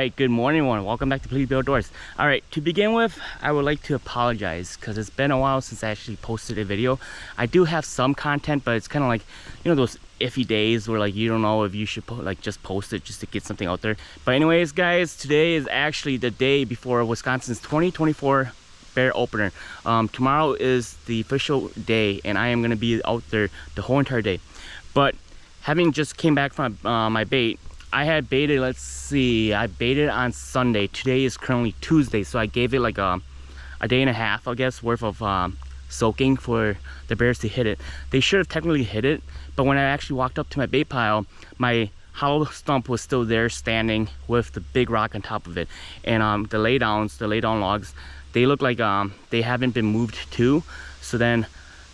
right, good morning everyone. Welcome back to Please Be Outdoors. All right, to begin with, I would like to apologize because it's been a while since I actually posted a video. I do have some content, but it's kind of like, you know, those iffy days where like you don't know if you should just post it just to get something out there. But anyways, guys, today is actually the day before Wisconsin's 2024 bear opener. Tomorrow is the official day, and I am going to be out there the whole entire day. But having just came back from my bait, I had baited, let's see, I baited on Sunday. Today is currently Tuesday, so I gave it like a day and a half, I guess, worth of soaking for the bears to hit it. They should have technically hit it, but when I actually walked up to my bait pile, my hollow stump was still there standing with the big rock on top of it. And the laydown logs, they look like they haven't been moved too. So then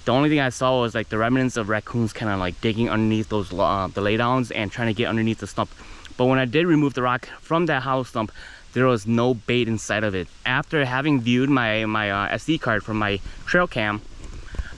the only thing I saw was like the remnants of raccoons kind of like digging underneath those the laydowns and trying to get underneath the stump. But when I did remove the rock from that hollow stump, there was no bait inside of it. After having viewed my SD card from my trail cam,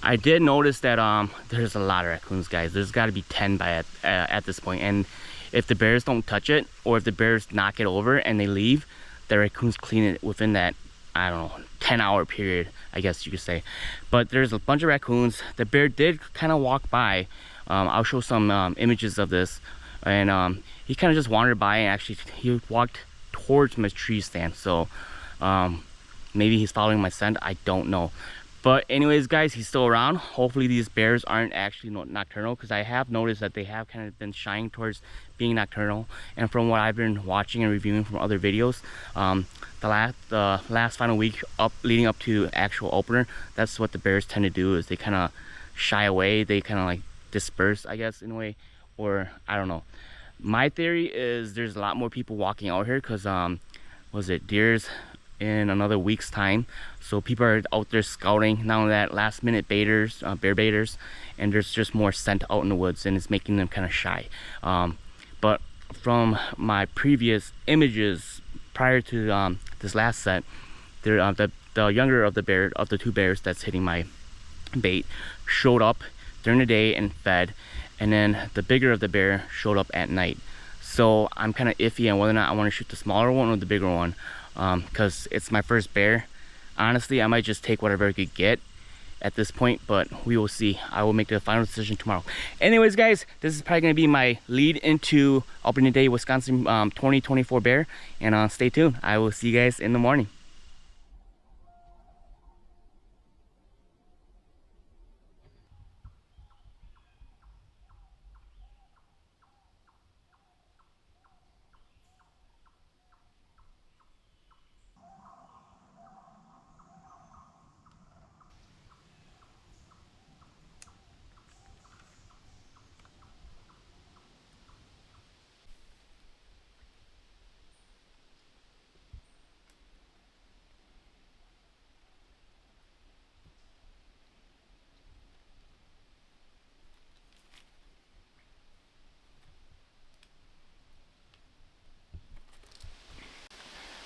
I did notice that there's a lot of raccoons, guys. There's got to be 10 by at this point. And if the bears don't touch it, or if the bears knock it over and they leave, the raccoons clean it within that, I don't know, 10-hour period, I guess you could say. But there's a bunch of raccoons. The bear did kind of walk by. I'll show some images of this. And he kind of just wandered by, and actually he walked towards my tree stand. So maybe he's following my scent, I don't know. But anyways, guys, he's still around. Hopefully these bears aren't actually nocturnal, because I have noticed that they have kind of been shying towards being nocturnal. And from what I've been watching and reviewing from other videos, the last final week leading up to actual opener, that's what the bears tend to do, is they kind of shy away. They kind of like disperse, I guess, in a way, or I don't know. My theory is there's a lot more people walking out here because was it deer's in another week's time, so people are out there scouting, not only that, last minute baiters, bear baiters, and there's just more scent out in the woods, and it's making them kind of shy. But from my previous images prior to this last set, there the younger of the two bears that's hitting my bait showed up during the day and fed, and then the bigger of the bear showed up at night. So I'm kind of iffy on whether or not I want to shoot the smaller one or the bigger one, because it's my first bear. Honestly, I might just take whatever I could get at this point, but we will see. I will make the final decision tomorrow. Anyways, guys, this is probably going to be my lead into opening day Wisconsin 2024 bear, and stay tuned. I will see you guys in the morning.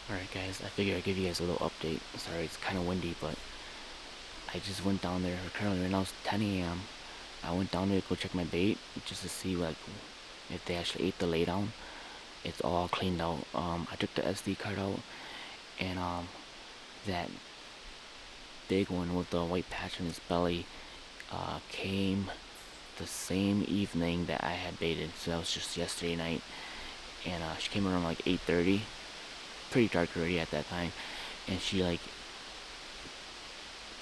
Alright guys, I figured I'd give you guys a little update. Sorry, it's kind of windy, but I just went down there. Currently right now it's 10 a.m. I went down there to go check my bait just to see like if they actually ate the laydown. It's all cleaned out. I took the SD card out, and that big one with the white patch on his belly came the same evening that I had baited. So that was just yesterday night, and she came around like 8:30. Pretty dark already at that time, and she like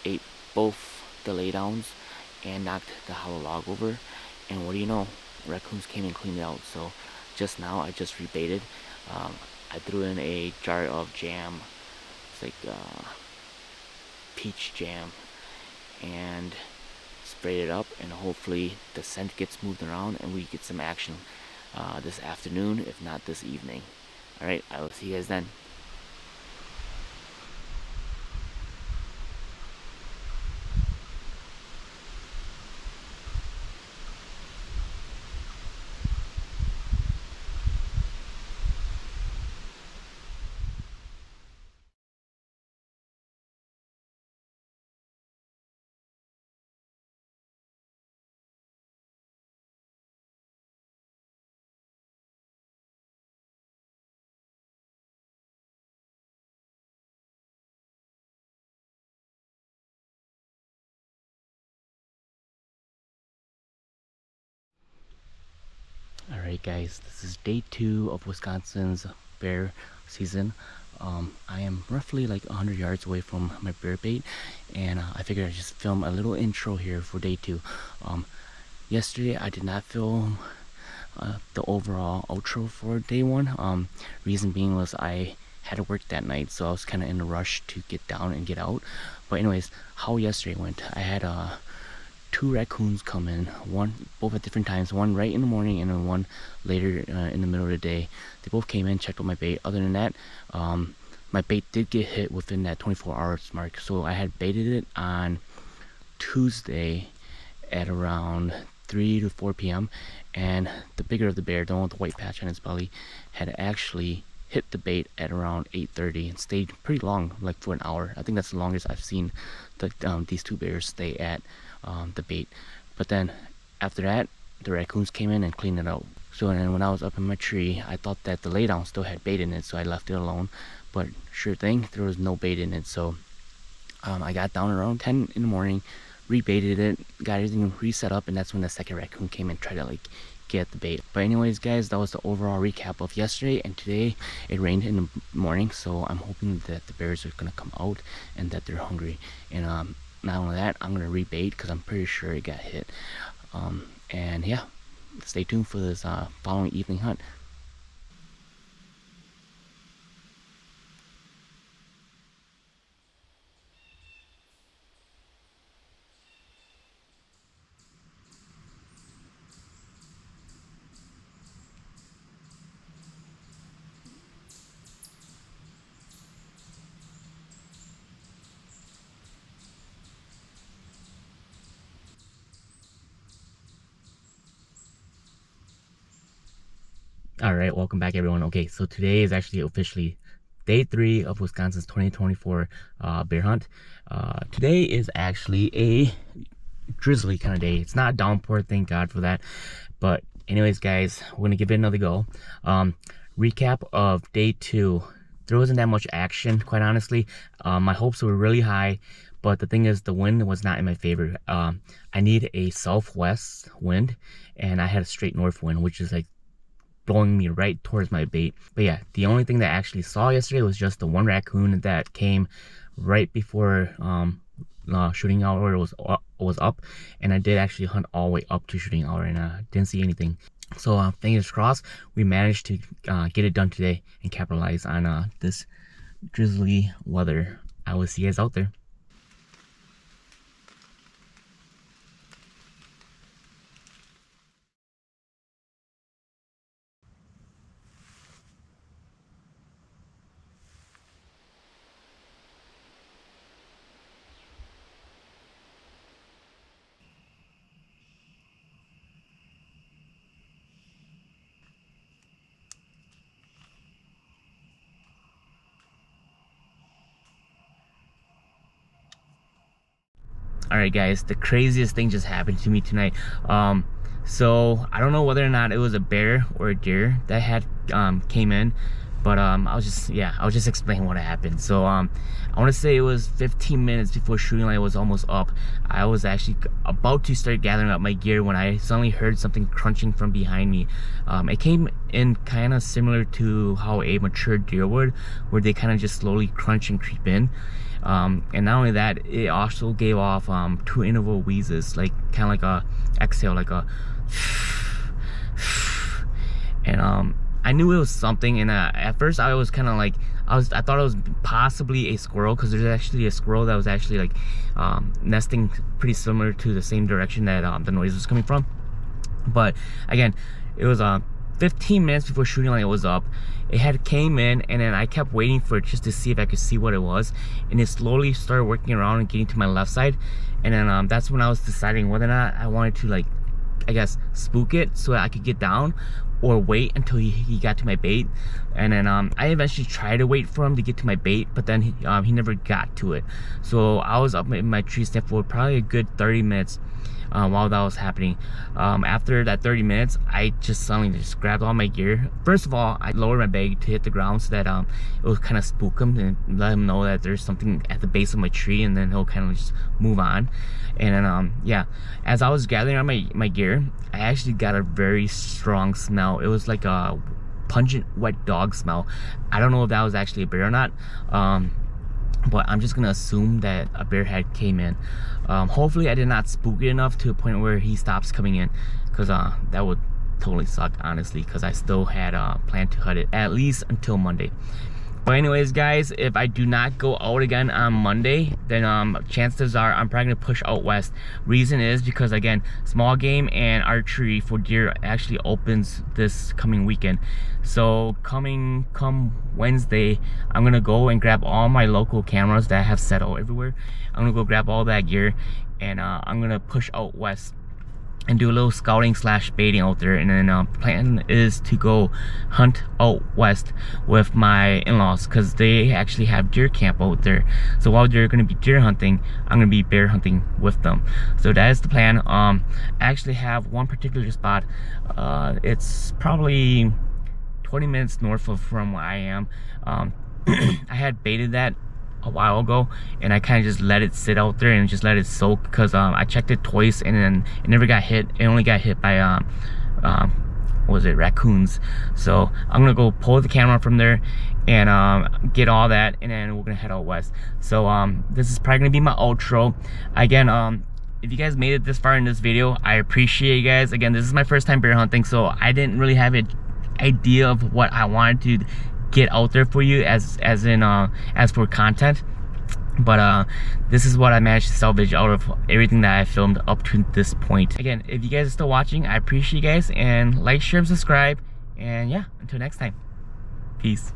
ate both the laydowns and knocked the hollow log over. And what do you know, raccoons came and cleaned it out. So just now I just rebaited. I threw in a jar of jam. It's like peach jam, and sprayed it up, and hopefully the scent gets moved around and we get some action this afternoon, if not this evening. Alright, I will see you guys then. Alright guys, this is day 2 of Wisconsin's bear season. I am roughly like 100 yards away from my bear bait, and I figured I'd just film a little intro here for day 2. Yesterday I did not film the overall outro for day 1. Reason being was I had to work that night, so I was kind of in a rush to get down and get out. But anyways, how yesterday went, I had 2 raccoons come in, both at different times, one right in the morning and then one later in the middle of the day. They both came in, checked out my bait. Other than that, my bait did get hit within that 24 hours mark. So I had baited it on Tuesday at around 3 to 4 p.m. and the bigger of the bear, the one with the white patch on its belly, had actually hit the bait at around 8:30 and stayed pretty long, like for an hour. I think that's the longest I've seen these 2 bears stay at the bait. But then after that, the raccoons came in and cleaned it out. So then when I was up in my tree, I thought that the laydown still had bait in it, so I left it alone. But sure thing, there was no bait in it. So I got down around 10 in the morning, rebaited it, got everything reset up, and that's when the second raccoon came and tried to like get the bait. But anyways guys, that was the overall recap of yesterday. And today it rained in the morning, so I'm hoping that the bears are gonna come out and that they're hungry. And not only that, I'm gonna rebait because I'm pretty sure it got hit. And yeah, stay tuned for this following evening hunt. All right, welcome back everyone. Okay, so today is actually officially day 3 of Wisconsin's 2024 bear hunt. Today is actually a drizzly kind of day. It's not a downpour, thank God for that. But anyways guys, we're gonna give it another go. Recap of day 2. There wasn't that much action, quite honestly. My hopes were really high, but the thing is, the wind was not in my favor. I need a southwest wind, and I had a straight north wind, which is like blowing me right towards my bait. But yeah, the only thing that I actually saw yesterday was just the one raccoon that came right before shooting hour was up, and I did actually hunt all the way up to shooting hour and didn't see anything. So fingers crossed, we managed to get it done today and capitalize on this drizzly weather. I will see you guys out there. All right guys, the craziest thing just happened to me tonight. So I don't know whether or not it was a bear or a deer that had came in, but I'll just explain what happened. So I want to say it was 15 minutes before shooting light was almost up. I was actually about to start gathering up my gear when I suddenly heard something crunching from behind me. It came in kind of similar to how a mature deer would, where they kind of just slowly crunch and creep in. And not only that, it also gave off 2 interval wheezes, like kind of like a exhale, like a and I knew it was something. And at first I was kind of like, I thought it was possibly a squirrel, because there's actually a squirrel that was actually like nesting pretty similar to the same direction that the noise was coming from. But again, it was 15 minutes before shooting light was up. It had came in, and then I kept waiting for it just to see if I could see what it was, and it slowly started working around and getting to my left side. And then that's when I was deciding whether or not I wanted to, like, I guess, spook it so that I could get down, or wait until he got to my bait. And then I eventually tried to wait for him to get to my bait, but then he never got to it. So I was up in my tree stand for probably a good 30 minutes while that was happening. After that 30 minutes, I just suddenly just grabbed all my gear. First of all, I lowered my bag to hit the ground so that it would kind of spook him and let him know that there's something at the base of my tree, and then he'll kind of just move on. And then yeah, as I was gathering on my gear, I actually got a very strong smell. It was like a pungent wet dog smell. I don't know if that was actually a bear or not, but I'm just gonna assume that a bear head came in. Hopefully I did not spook it enough to a point where he stops coming in, because that would totally suck, honestly, because I still had planned to hunt it at least until Monday. But anyways, guys, if I do not go out again on Monday, then chances are I'm probably gonna push out west. Reason is because, again, small game and archery for deer actually opens this coming weekend. So come Wednesday, I'm gonna go and grab all my local cameras that I have set out everywhere. I'm gonna go grab all that gear, and I'm gonna push out west and do a little scouting slash baiting out there. And then plan is to go hunt out west with my in-laws, because they actually have deer camp out there. So while they're going to be deer hunting, I'm going to be bear hunting with them. So that is the plan. I actually have one particular spot. It's probably 20 minutes north of from where I am. I had baited that a while ago, and I kind of just let it sit out there and just let it soak, because I checked it twice and then it never got hit. It only got hit by what was it, raccoons. So I'm gonna go pull the camera from there and get all that, and then we're gonna head out west. So this is probably gonna be my outro. Again, if you guys made it this far in this video, I appreciate you guys. Again, this is my first time bear hunting, so I didn't really have an idea of what I wanted to get out there for you as for content, but this is what I managed to salvage out of everything that I filmed up to this point. Again, if you guys are still watching, I appreciate you guys, and like, share, and subscribe, and yeah, until next time, peace.